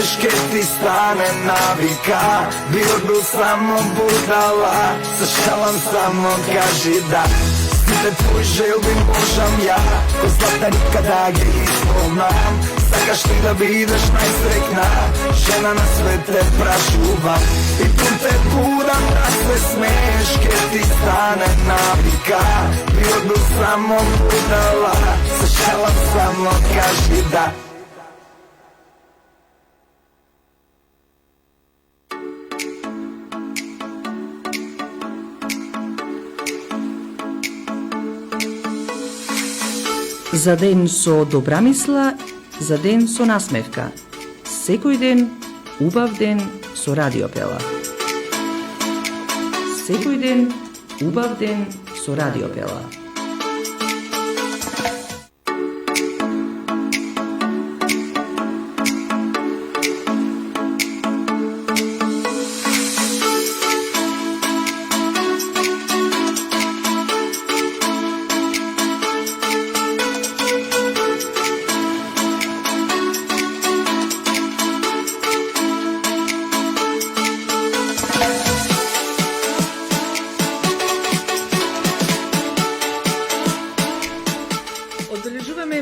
smeješ, keď ti stane navika. Bio samo budala, sa šalam samo kaži da. Stite tvoj želbi možem ja, ko zlata nikada je ispolnam. Sakaš ti da budeš najsretna žena na svete, prašuvam. I pun te budam da se smeješ, keď ti stane navika. Bio samo budala, sa šalam samo kaži da. За ден со добра мисла, за ден со насмевка. Секој ден, убав ден со Радиопела. Секој ден, убав ден со Радиопела.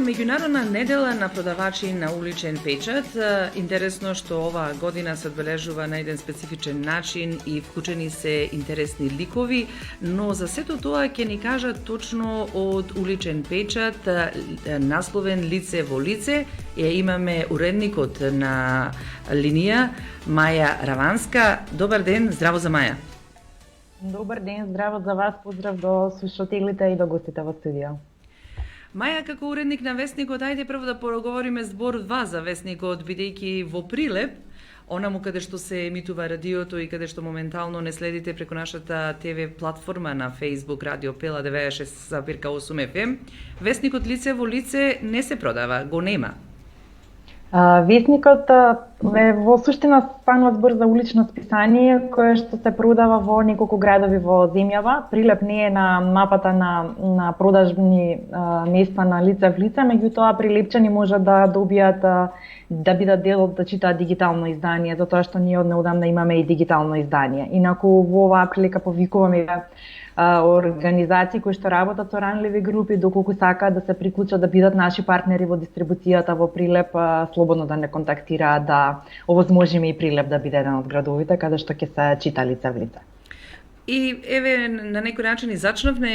Меѓународна недела на продавачи на уличен печат. Интересно што оваа година се одбележува на еден специфичен начин и вклучени се интересни ликови, но за сето тоа ќе ни кажат точно од уличен печат, насловен Лице во лице. Имаме уредникот на линија, Маја Раванска. Добар ден, здраво за Маја. Добар ден, здраво за вас, поздрав до слушателите и до гостите во студио. Маја, како уредник на Весникот, ајде прво да пороговориме збор два за Весникот, бидејќи во Прилеп, онаму каде што се емитува радиото и каде што моментално не следите преку нашата ТВ платформа на Facebook Радиопела 96,8 FM, Весникот Лице во лице не се продава, го нема. Весникот е во суштина станува збор за улично списание кое што се продава во неколку градови во земјава. Прилеп не е на мапата на продажни места на лице в лице, меѓутоа прилепчани можат да добијат да бидат дел од да читаат дигитално издание, затоа што ние однеодамна имаме и дигитално издание. Инаку во оваа прилика повикуваме организации кои што работат со ранливи групи, доколку сакаат да се приклучат да бидат наши партнери во дистрибуцијата во Прилеп, слободно да не контактираат, да овозможиме и Прилеп да биде еден од градовите каде што ќе се чита лице в лице. И еве на некој начин и зачнавме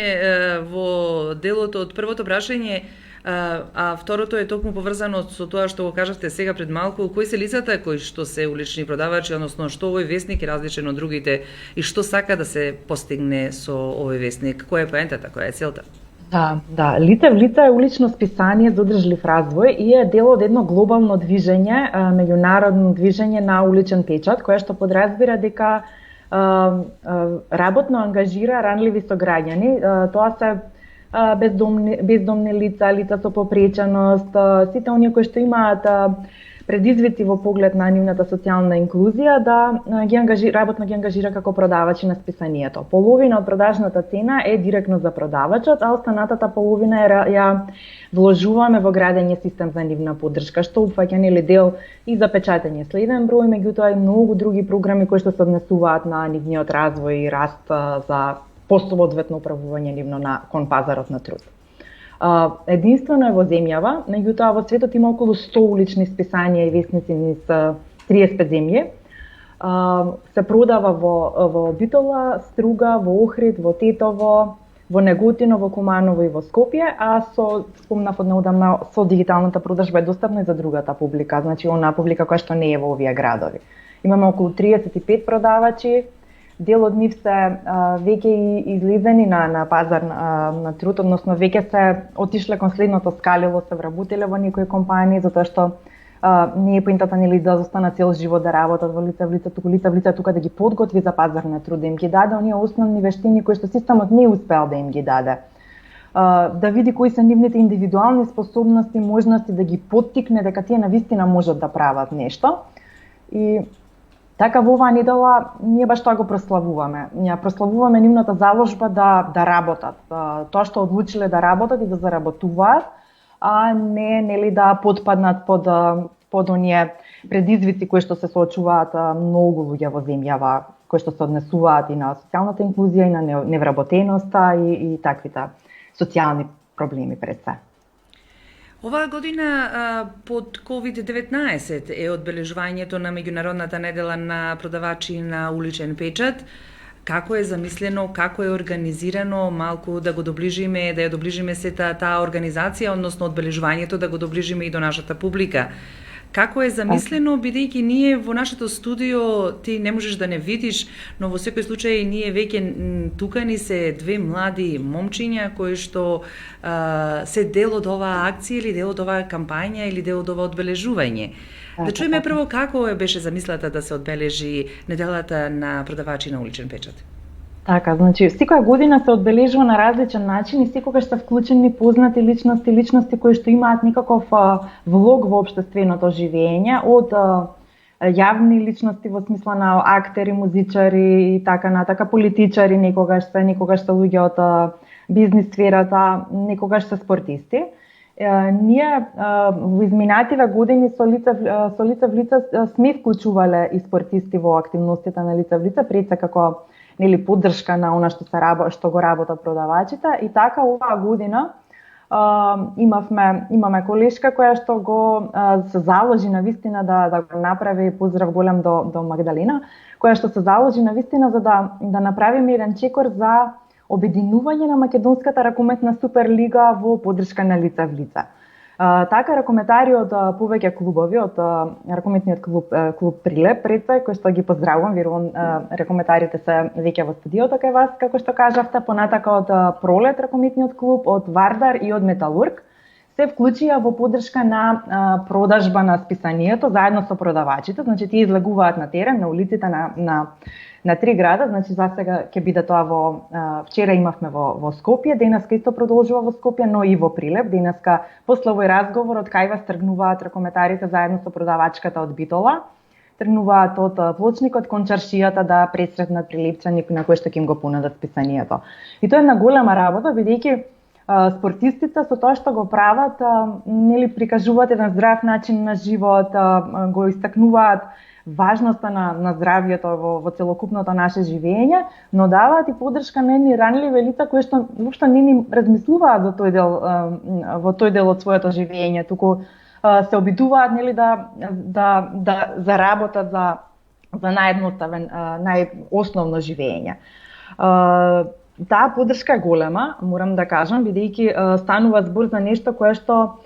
во делото од првото прашање, а второто е токму поврзано со тоа што го кажавте сега пред малку, кои се лицата кои што се улични продавачи, односно што овој весник е различен од другите и што сака да се постигне со овој весник, која е поентата, која е целта? Да, Лице в лице е улично списание за одржлив развој и е дел од едно глобално движење, меѓународно движење на уличен печат, кое што подразбира дека работно ангажира ранливи сограѓани. Тоа се бездомни лица, лица со попреченост, сите оние кои што имаат предизвици во поглед на нивната социјална инклузија, да работно ги ангажира како продавачи на списанието. Половина од продажната цена е директно за продавачот, а останатата половина ја вложуваме во градење систем за нивна поддршка, што упфаќа нели дел и за печатење следен број, меѓутоа и многу други програми кои што се однесуваат на нивниот развој и раст за пословодветно управување нивно кон пазарот на труд. Единствено е во земјава, меѓутоа во светот има околу 100 улични списанија и весници низ 35 земји. Се продава во Битола, Струга, во Охрид, во Тетово, во Неготино, во Куманово и во Скопје, а спомнав однеодамна со дигиталната продажба е достапна и за другата публика, значи онаа публика која што не е во овие градови. Имаме околу 35 продавачи. Дел од нив се веќе излезени на пазар на труд, односно веќе се отишле кон следното скалило, се вработиле во некои компании, затоа што не е поентата нели да застанат цел живот да работат во лице в лице, туку лице в лице тука да ги подготви за пазар на труд, да им ги даде оние основни вештини кои што системот не успеал да им ги даде. Да види кои се нивните индивидуални способности, можности, да ги поттикне дека тие навистина можат да прават нешто. И така во оваа недела ние баш тоа го прославуваме. Ние прославуваме нивната заложба да работат. Тоа што одлучиле да работат и да заработуваат, а не нели да потпаднат под оние предизвици кои што се соочуваат многу луѓе во земјава, кои што се однесуваат и на социјалната инклузија и на невработеноста и таквите социјални проблеми пред се. Оваа година под COVID-19 е одбележувањето на меѓународната недела на продавачи на уличен печат. Како е замислено, како е организирано, малку да го доближиме, да ја доближиме сета таа организација, односно одбележувањето да го доближиме и до нашата публика. Како е замислено, бидејќи ние во нашето студио ти не можеш да не видиш, но во секој случај ние веќе тука ни се две млади момчиња кои што се дел од оваа акција или дел од оваа кампања или дел од ова одбележување. Да чуеме прво како беше замислата да се одбележи неделата на продавачи на уличен печат. Така, значи, секоја година се одбележува на различен начин и секогаш се вклучени познати личности кои што имаат некаков влог во општественото живење, од јавни личности во смисла на актери, музичари и така натака, политичари некогаш се луѓе од бизнис сферата, некогаш се спортисти. Ние во изминативе години со лице в лице сме вклучувале и спортисти во активностите на лице в лице, пред се како поддршка на она што го работат продавачите, и така оваа година имаме колешка која што го се заложи на вистина да го направи, поздрав голем до Магдалина, која што се заложи на вистина за да направиме еден чекор за обединување на македонската ракометна суперлига во поддршка на лице в лице. Така ракометари од повеќе клубови, од ракометниот клуб Прилеп, пред се, кој што ги поздравувам, верувам ракометарите се веќе во студиото кај вас, како што кажавте, понатака од Пролет ракометниот клуб, од Вардар и од Металург, се вклучија во поддршка на продажба на списанието заедно со продавачите, значи тие излегуваат на терен, на улиците на три града, значи за сега ќе биде тоа вчера имавме во Скопје, денеска исто продолжува во Скопје, но и во Прилеп. Денеска после овој разговор од кај вас тргнуваат ракометарите заедно со продавачката од Битола, тргнуваат од Плочникот кон чаршијата да пресретнат прилепчани на кои што ќе им го понудат списанието. И тоа е една голема работа, бидејќи спортистите со тоа што го прават, прикажуваат еден здрав начин на живот, го истакнуваат важноста на здравјето во целокупното наше живење, но даваат и поддршка на едни ранливи лица кои што воопшто не ни размислуваат во тој дел од своето живење, туку се обидуваат да заработат за наједноставен, најосновно живење. Таа поддршка е голема, морам да кажам, бидејќи станува збор за нешто кое што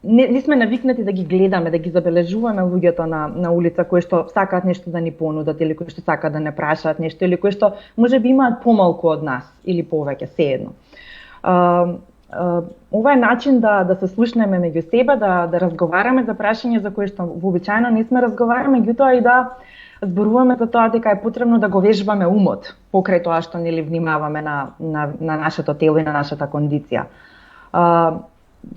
не сме навикнати да ги гледаме, да ги забележуваме луѓето на улица кои што сакаат нешто да ни понудат или кои што сакаат да не прашаат нешто или кои што можеби имаат помалку од нас или повеќе, сеедно. Ова е начин да се слушнеме меѓу себе, да разговараме за прашања за кои што вообичаено не сме разговараме, меѓутоа и да зборуваме за тоа дека е потребно да го вежбаме умот покрај тоа што внимаваме на нашето тело и на нашата кондиција.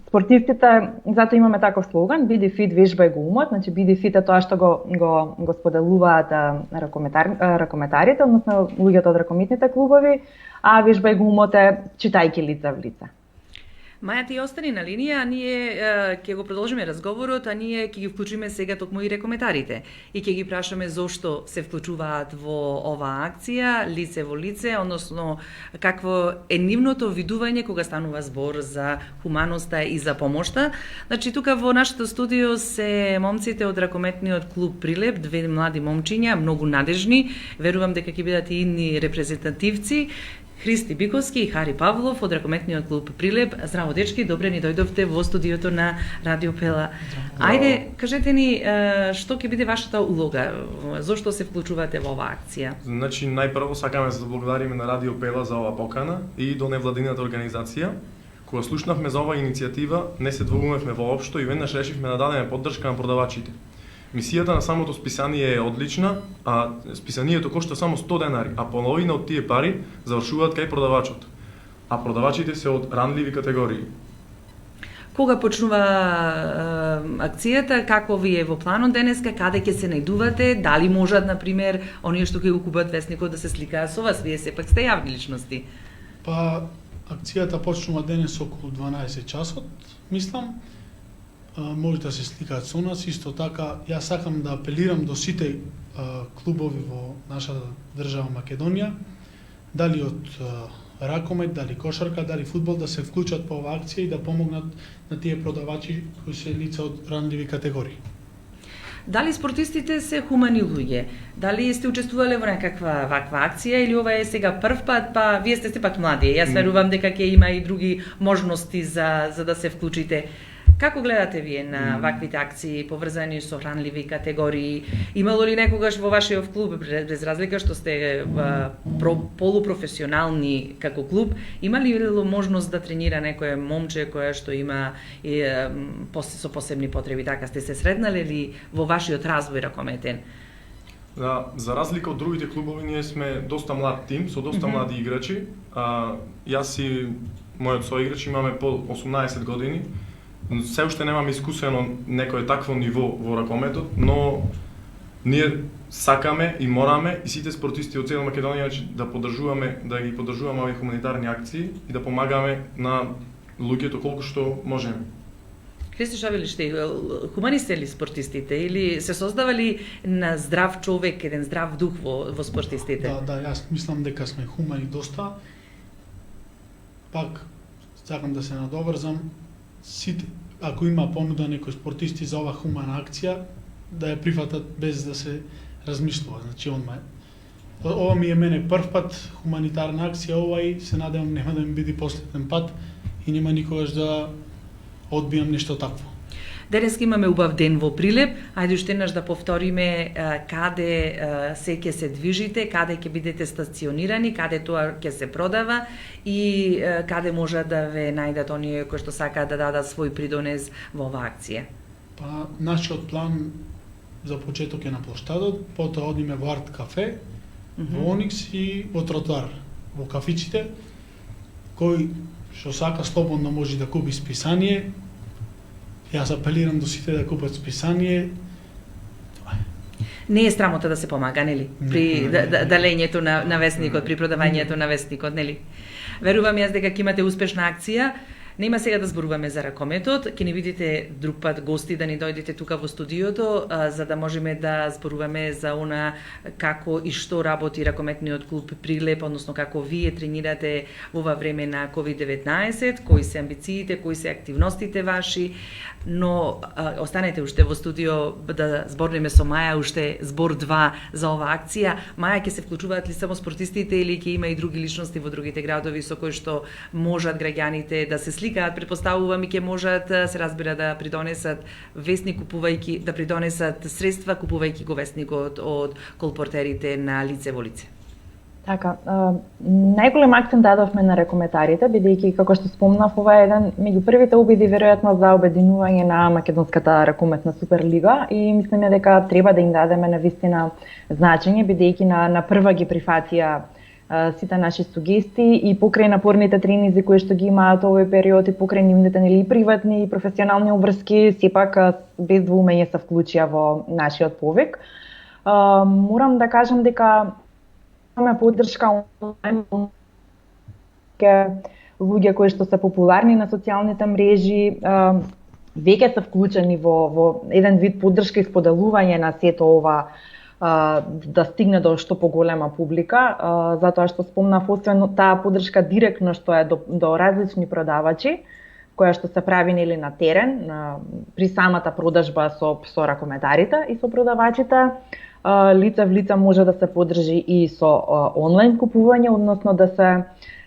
Спортистите, затоа имаме таков слоган, биди фит, вежбај го умот, значи биди фит е тоа што го споделуваат ракометарите, односно луѓето од ракометните клубови, а вежбај го умот е читајќи лице в лице. Маја, ти остани на линија, а ние ќе го продолжиме разговорот, а ние ќе ги вклучиме сега токму и рекометарите и ќе ги прашаме зошто се вклучуваат во оваа акција, лице во лице, односно какво е нивното видување кога станува збор за хуманоста и за помошта. Значи, тука во нашето студио се момците од ракометниот клуб Прилеп, две млади момчиња, многу надежни, верувам дека ќе бидат и идни репрезентативци, Христи Биковски и Хари Павлов од ракометниот клуб Прилеп. Здраво, дечки, добре ни дојдовте во студиото на Радио Пела. Ајде, кажете ни што ќе биде вашата улога, зошто се вклучувате во оваа акција? Значи, најпрво сакаме да благодариме на Радио Пела за оваа покана и до невладината организација. Кога слушнавме за оваа иницијатива, не се двогувавме воопшто и веднаш решивме да дадеме поддршка на продавачите. Мисијата на самото списание е одлична, а списанието кошта само 100 денари, а половина од тие пари завршуваат кај продавачот. А продавачите се од ранливи категории. Кога почнува акцијата, како ви е во планот денеска, каде ќе се најдувате, дали можат, например, оние што ќе го купат весникот да се сликаат со вас, вие сепак сте јавни личности? Па, акцијата почнува денес околу 12 часот, мислам. може да се сликаат со нас. Исто така, јас сакам да апелирам до сите клубови во нашата држава Македонија, дали од ракомет, дали кошарка, дали фудбал, да се вклучат по оваа акција и да помогнат на тие продавачи кои се лица од ранливи категории. Дали спортистите се хумани луѓе? Дали сте учествувале во некаква ваква акција или ова е сега прв пат, па вие сте сепак млади. Јас верувам дека ќе има и други можности за да се вклучите. Како гледате вие на ваквите акции поврзани со ранливи категории? Имало ли некогаш во вашиот клуб, без разлика што сте полупрофесионални како клуб, има ли можност да тренира некое момче кое што има со посебни потреби? Така сте се сретнале ли во вашиот развој ракометен? Да, за разлика од другите клубови, ние сме доста млад тим, со доста млади играчи. Јас и мојот соиграч имаме по 18 години. Се уште немам искусено некое такво ниво во ракометот, но ние сакаме и мораме и сите спортисти од цела Македонија да ги поддржуваме овие хуманитарни акции и да помагаме на луѓето колку што можеме. Христо Шавилиште, хумани сте ли спортистите или се создавали на здрав човек, еден здрав дух во спортистите? Да, јас мислам дека сме хумани доста. Пак сакам да се надоврзам, сите, ако има понуда некои спортисти за ова хумана акција, да ја прифатат без да се размислува. Значи, ова ми е мене прв пат хуманитарна акција, ова и се надевам нема да ми биде последен пат и нема никогаш да одбијам нешто такво. Денеска имаме убав ден во Прилеп, ајде уште еднаш да повториме каде се ќе се движите, каде ќе бидете стационирани, каде тоа ќе се продава и каде може да ве најдат оние кои што сакаат да дадат свој придонес во оваа акција. Па, нашиот план за почеток е на плоштадот, потоа одиме во Арт кафе, во Оникс и во тротоар, во кафичите, кој што сака слободно може да купи списание. Јас апелирам до сите да купат списание. Не е срамота да се помага, нели? При далењето на весникот, при продавањето на весникот, нели? Верувам јас дека ќе имате успешна акција. Нема сега да зборуваме за ракометот, ќе ни видите друг пат гости да ни дојдете тука во студиото, за да можеме да зборуваме за она како и што работи ракометниот клуб Прилеп, односно како вие тренирате во ова време на COVID-19, кои се амбициите, кои се активностите ваши, но останете уште во студио да зборниме со Маја уште збор 2 за оваа акција. Маја, ќе се вклучуваат ли само спортистите или ќе има и други личности во другите градови со кои што можат граѓаните да се сликаат, предпоставувам и ќе можат се разбира да придонесат весник купувајќи, да придонесат средства купувајќи го весникот од колпортерите на лице во лице. Така, најголем акцент дадовме на ракометарите, бидејќи, како што спомнав, ова е еден меѓу првите обиди веројатно за обединување на македонската ракометна суперлига и мислиме дека треба да им дадеме навистина значење, бидејќи на прва ги прифатија сите наши сугести и покрај напорните тренинзи кои што ги имаат овој период и покрај нивните нели приватни и професионални обврски, сепак без двоумење се вклучија во нашиот повик. Морам да кажам дека имаме поддршка онлайн луѓе кои што се популарни на социјалните мрежи, веќе се вклучени во еден вид поддршка и споделување на сето ова да стигне до што поголема публика, затоа што спомнав освен таа поддршка директно што е до различни продавачи, која што се прави нели на терен, при самата продажба со ракометарите и со продавачите, лице в лице може да се поддржи и со онлайн купување, односно да се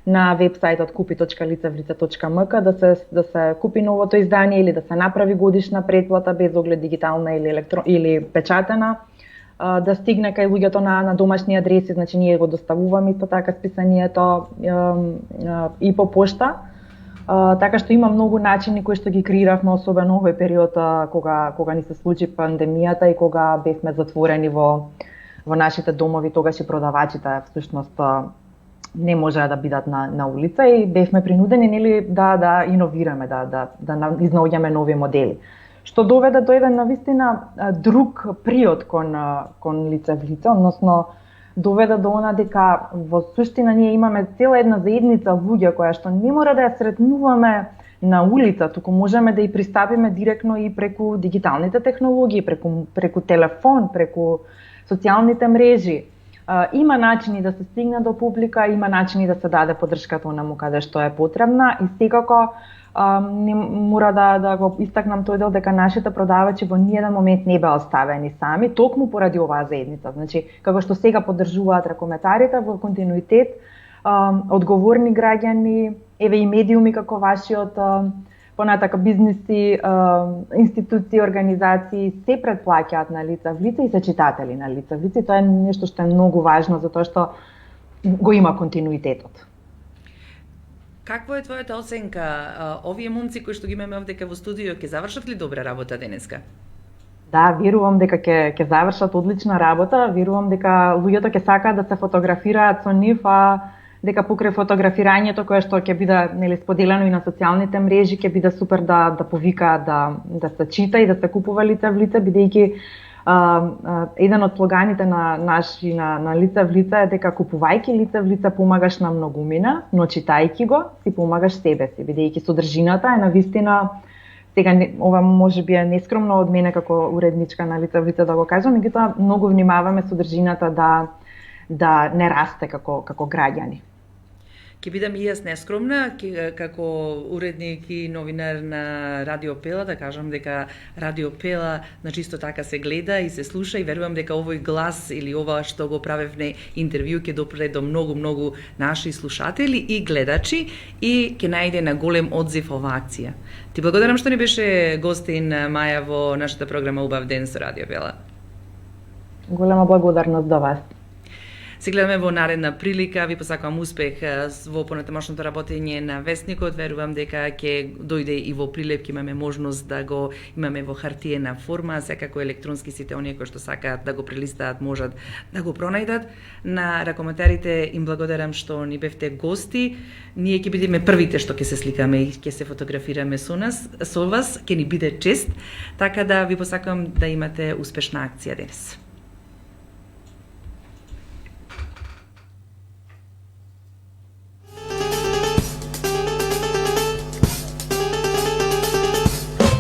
на вебсајтот kupi.licevlice.mk да се купи новото издание или да се направи годишна претплата без оглед дигитална или печатена, да стигне кај луѓето на домашни адреси, значи ние го доставуваме исто така списанието и по пошта. Така што има многу начини кои што ги креиравме, особено овој период кога ни се случи пандемијата и кога бевме затворени во нашите домови, тогаш и продавачите всушност не можеа да бидат на улица и бевме принудени нели да иновираме, да изнаоѓаме нови модели. Што доведе до еден навистина друг приод кон лице в лице, односно доведе до она дека во суштина ние имаме цела една заедница луѓе која што не мора да ја сретнуваме на улица, туку можеме да и пристапиме директно и преку дигиталните технологии, преку телефон, преку социјалните мрежи. Има начини да се стигне до публика, има начини да се даде поддршката онаму каде што е потребна и секако мора да го истакнам тој дел дека нашите продавачи во ниеден момент не беа оставени сами, токму поради оваа заедница. Значи, како што сега поддржуваат ракометарите во континуитет, одговорни граѓани, еве и медиуми како вашиот, понатака бизниси, институции, организации се претплаќаат на лица в лице и се читатели на лица в лице. Тоа е нешто што е многу важно затоа што го има континуитетот. Каква е твојата оценка? Овие момци кои што ги имаме овдека во студио ќе завршат ли добра работа денеска? Да, верувам дека ќе завршат одлична работа, верувам дека луѓето ќе сакаат да се фотографираат со нив, дека покрај фотографирањето кое што ќе биде споделено и на социјалните мрежи, ќе биде супер да повика да се чита и да се купува лице в лице, бидејќи еден од слоганите на лице в лице е дека купувајќи лице в лице помагаш на многумина, но читајќи го си помагаш себе си, бидејќи содржината е навистина, сега ова можеби е нескромно од мене како уредничка на лице в лице да го кажам, меѓутоа многу внимаваме содржината да не расте како граѓани. Ќе бидам и јас нескромна, како уредник и новинар на Радио Пела, да кажам дека Радио Пела чисто така се гледа и се слуша и верувам дека овој глас или ова што го правевме интервју ќе допре до многу наши слушатели и гледачи и ќе најде на голем одзив оваа акција. Ти благодарам што ни беше гостин Маја во нашата програма Убав ден со Радио Пела. Голема благодарност до вас. Се гледаме во наредна прилика, ви посакувам успех во понатамошното работење на Весникот, верувам дека ќе дојде и во прилеп, ќе имаме можност да го имаме во хартиена форма, секако електронски сите оние кои што сакаат да го прелистаат можат да го пронајдат. На ракометарите им благодарам што ни бевте гости. Ние ќе бидеме првите што ќе се сликаме и ќе се фотографираме со вас, ќе ни биде чест, така да ви посакувам да имате успешна акција денес.